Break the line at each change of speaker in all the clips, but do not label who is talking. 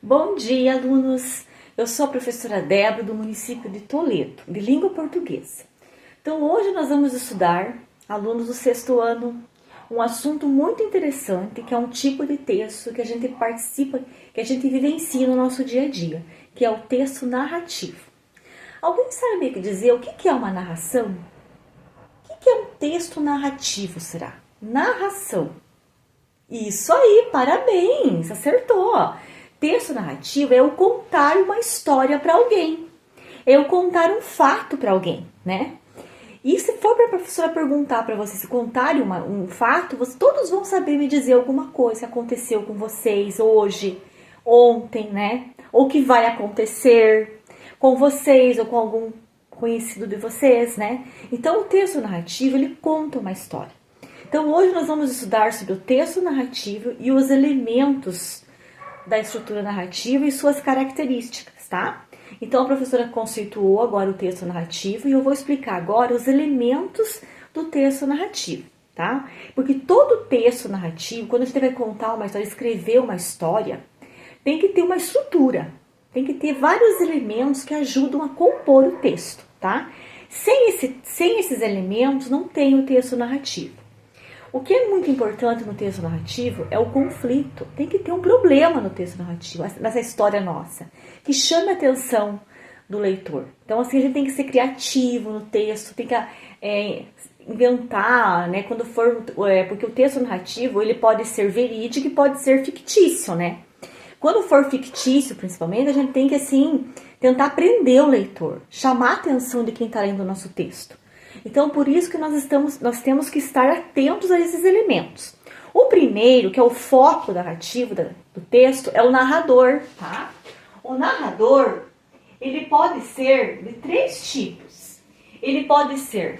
Bom dia, alunos! Eu sou a professora Débora, do município de Toledo, de língua portuguesa. Então, hoje nós vamos estudar, alunos do sexto ano, um assunto muito interessante, que é um tipo de texto que a gente participa, que a gente vivencia no nosso dia a dia, que é o texto narrativo. Alguém sabe dizer o que é uma narração? O que é um texto narrativo, será? Narração. Isso aí, parabéns, acertou! Texto narrativo é eu contar uma história para alguém, é eu contar um fato para alguém, né? E se for para a professora perguntar para vocês, se contarem um fato, todos vão saber me dizer alguma coisa que aconteceu com vocês hoje, ontem, né? Ou que vai acontecer com vocês ou com algum conhecido de vocês, né? Então o texto narrativo, ele conta uma história. Então hoje nós vamos estudar sobre o texto narrativo e os elementos da estrutura narrativa e suas características, tá? Então a professora conceituou agora o texto narrativo e eu vou explicar agora os elementos do texto narrativo, tá? Porque todo texto narrativo, quando a gente vai contar uma história, escrever uma história, tem que ter uma estrutura, tem que ter vários elementos que ajudam a compor o texto, tá? Sem esses elementos não tem o texto narrativo. O que é muito importante no texto narrativo é o conflito. Tem que ter um problema no texto narrativo, nessa história nossa, que chame a atenção do leitor. Então, assim, a gente tem que ser criativo no texto, tem que inventar, né? Quando for, porque o texto narrativo, ele pode ser verídico e pode ser fictício, né? Quando for fictício, principalmente, a gente tem que, assim, tentar prender o leitor, chamar a atenção de quem está lendo o nosso texto. Então, por isso que nós temos que estar atentos a esses elementos. O primeiro, que é o foco narrativo do texto, é o narrador, tá? O narrador, ele pode ser de três tipos. Ele pode ser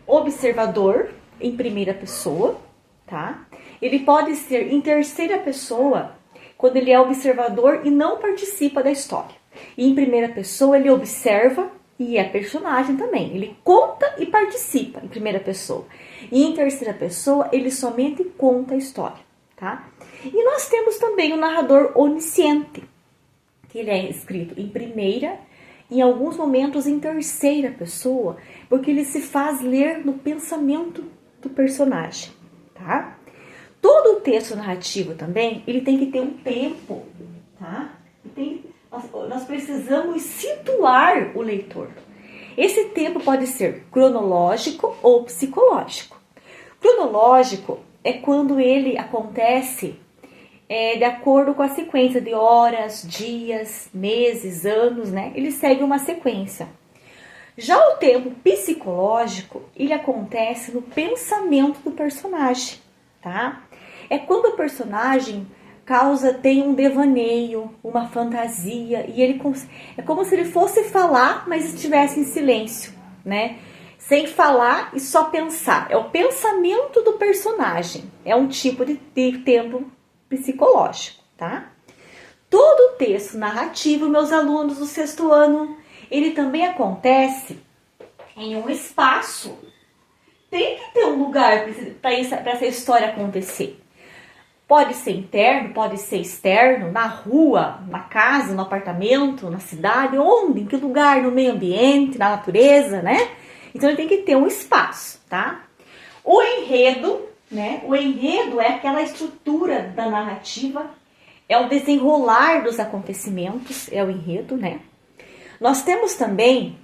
observador, em primeira pessoa, tá? Ele pode ser em terceira pessoa, quando ele é observador e não participa da história. E em primeira pessoa, ele observa e é personagem também. Ele conta e participa em primeira pessoa. E em terceira pessoa, ele somente conta a história, tá? E nós temos também o narrador onisciente, que ele é escrito em primeira, em alguns momentos em terceira pessoa, porque ele se faz ler no pensamento do personagem, tá? Todo o texto narrativo também, ele tem que ter um tempo, tá? Nós precisamos situar o leitor. Esse tempo pode ser cronológico ou psicológico. Cronológico é quando ele acontece de acordo com a sequência de horas, dias, meses, anos, né? Ele segue uma sequência. Já o tempo psicológico, ele acontece no pensamento do personagem, tá? É quando o personagem tem um devaneio, uma fantasia, e é como se ele fosse falar, mas estivesse em silêncio, né? Sem falar e só pensar. É o pensamento do personagem. É um tipo de tempo psicológico, tá? Todo texto narrativo, meus alunos do sexto ano, ele também acontece em um espaço. Tem que ter um lugar para essa história acontecer. Pode ser interno, pode ser externo, na rua, na casa, no apartamento, na cidade, onde, em que lugar, no meio ambiente, na natureza, né? Então ele tem que ter um espaço, tá? O enredo, né? O enredo é aquela estrutura da narrativa, é o desenrolar dos acontecimentos, é o enredo, né? Nós temos também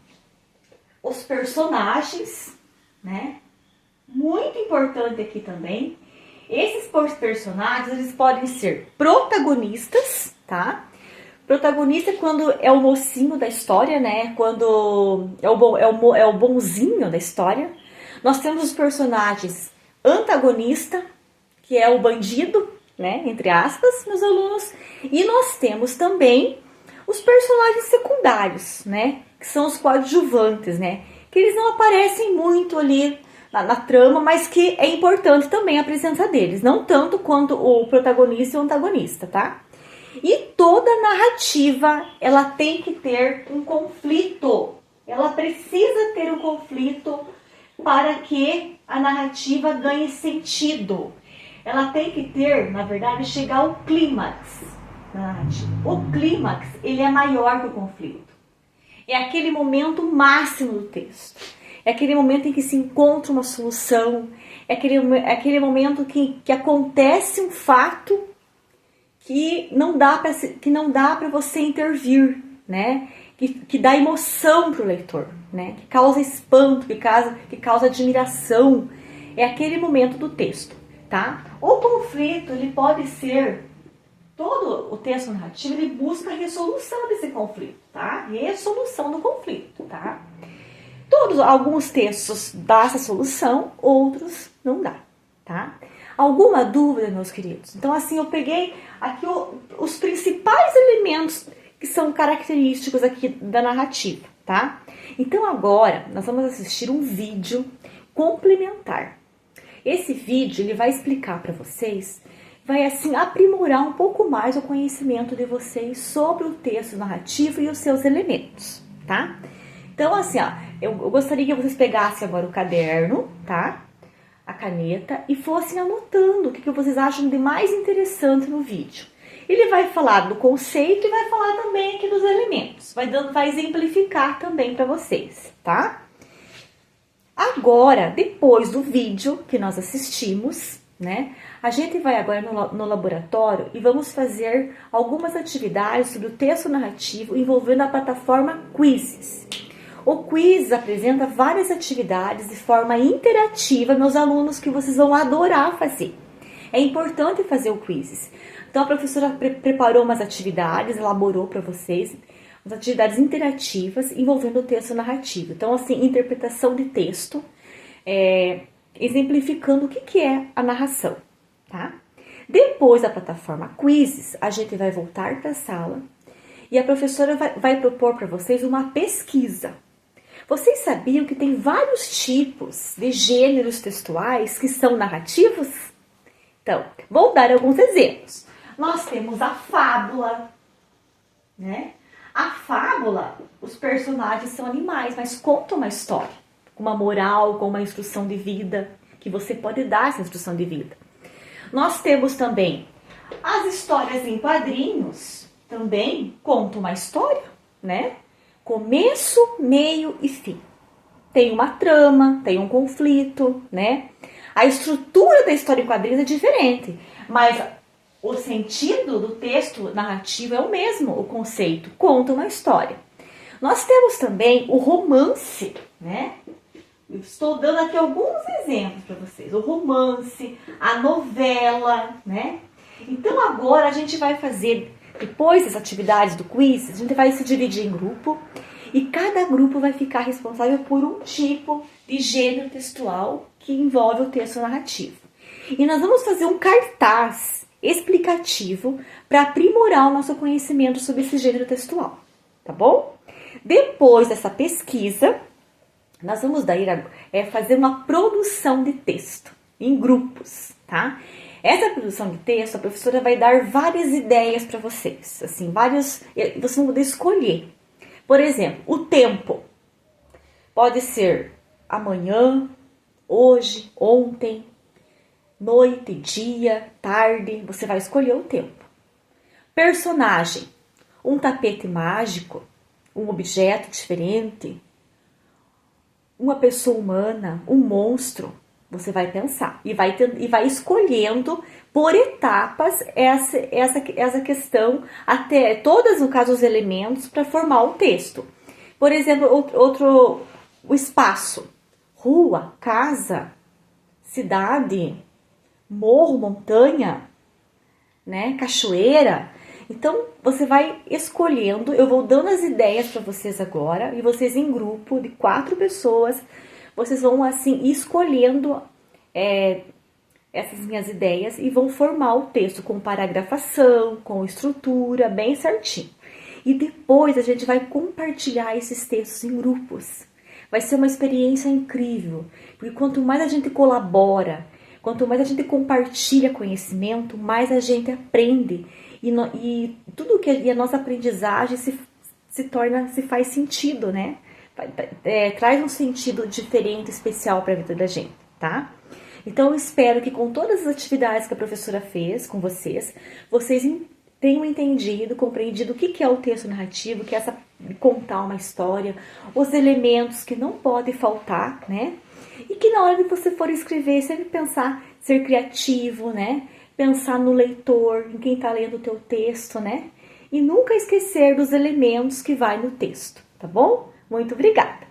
os personagens, né? Muito importante aqui também. Esses personagens, eles podem ser protagonistas, tá? Protagonista é quando é o mocinho da história, né? Quando é o bonzinho da história. Nós temos os personagens antagonista, que é o bandido, né? Entre aspas, meus alunos. E nós temos também os personagens secundários, né? Que são os coadjuvantes, né? Que eles não aparecem muito ali na trama, mas que é importante também a presença deles, não tanto quanto o protagonista e o antagonista, tá? E toda narrativa, ela tem que ter um conflito, ela precisa ter um conflito para que a narrativa ganhe sentido. Ela tem que ter, na verdade, chegar ao clímax. na narrativa. O clímax, ele é maior que o conflito. É aquele momento máximo do texto. É aquele momento em que se encontra uma solução. É aquele momento que acontece um fato que não dá para você intervir, né? Que dá emoção para o leitor, né? Que causa espanto, que causa admiração. É aquele momento do texto, tá? O conflito, ele pode ser... Todo o texto narrativo, ele busca a resolução desse conflito, tá? Resolução do conflito, tá? Alguns textos dá essa solução, outros não dá, tá? Alguma dúvida, meus queridos? Então, assim, eu peguei aqui os principais elementos que são característicos aqui da narrativa, tá? Então, agora, nós vamos assistir um vídeo complementar. Esse vídeo, ele vai explicar para vocês, vai, assim, aprimorar um pouco mais o conhecimento de vocês sobre o texto narrativo e os seus elementos, tá? Então, assim, ó, eu gostaria que vocês pegassem agora o caderno, tá? A caneta e fossem anotando o que vocês acham de mais interessante no vídeo. Ele vai falar do conceito e vai falar também aqui dos elementos. Vai exemplificar também para vocês, tá? Agora, depois do vídeo que nós assistimos, né? A gente vai agora no laboratório e vamos fazer algumas atividades sobre o texto narrativo envolvendo a plataforma Quizzes. O Quiz apresenta várias atividades de forma interativa, meus alunos, que vocês vão adorar fazer. É importante fazer o Quizzes. Então, a professora preparou umas atividades, elaborou para vocês, umas atividades interativas envolvendo o texto narrativo. Então, assim, interpretação de texto, exemplificando o que é a narração, tá? Depois da plataforma Quizzes, a gente vai voltar para a sala e a professora vai propor para vocês uma pesquisa. Vocês sabiam que tem vários tipos de gêneros textuais que são narrativos? Então, vou dar alguns exemplos. Nós temos a fábula, né? A fábula, os personagens são animais, mas contam uma história, com uma moral, com uma instrução de vida, que você pode dar essa instrução de vida. Nós temos também as histórias em quadrinhos, também contam uma história, né? Começo, meio e fim. Tem uma trama, tem um conflito, né? A estrutura da história em quadrinhos é diferente, mas o sentido do texto narrativo é o mesmo, o conceito, conta uma história. Nós temos também o romance, né? Eu estou dando aqui alguns exemplos para vocês. O romance, a novela, né? Então agora a gente vai fazer, depois das atividades do quiz, a gente vai se dividir em grupo e cada grupo vai ficar responsável por um tipo de gênero textual que envolve o texto narrativo. E nós vamos fazer um cartaz explicativo para aprimorar o nosso conhecimento sobre esse gênero textual, tá bom? Depois dessa pesquisa, nós vamos daí fazer uma produção de texto em grupos, tá? Essa produção de texto, a professora vai dar várias ideias para vocês, assim, vocês vão poder escolher. Por exemplo, o tempo pode ser amanhã, hoje, ontem, noite, dia, tarde, você vai escolher o tempo. Personagem, um tapete mágico, um objeto diferente, uma pessoa humana, um monstro, você vai pensar e vai escolhendo por etapas essa questão, até todas, no caso, os elementos para formar um texto. Por exemplo, o espaço, rua, casa, cidade, morro, montanha, né, cachoeira. Então, você vai escolhendo, eu vou dando as ideias para vocês agora, e vocês em grupo de 4 pessoas, vocês vão assim escolhendo essas minhas ideias e vão formar o texto com paragrafação, com estrutura, bem certinho. E depois a gente vai compartilhar esses textos em grupos. Vai ser uma experiência incrível, porque quanto mais a gente colabora, quanto mais a gente compartilha conhecimento, mais a gente aprende. E tudo que a nossa aprendizagem se faz sentido, né? Traz um sentido diferente, especial para a vida da gente, tá? Então eu espero que com todas as atividades que a professora fez com vocês tenham entendido, compreendido o que é o texto narrativo, que é essa contar uma história, os elementos que não podem faltar, né? E que na hora que você for escrever, sempre pensar, ser criativo, né? Pensar no leitor, em quem está lendo o teu texto, né? E nunca esquecer dos elementos que vai no texto, tá bom? Muito obrigada!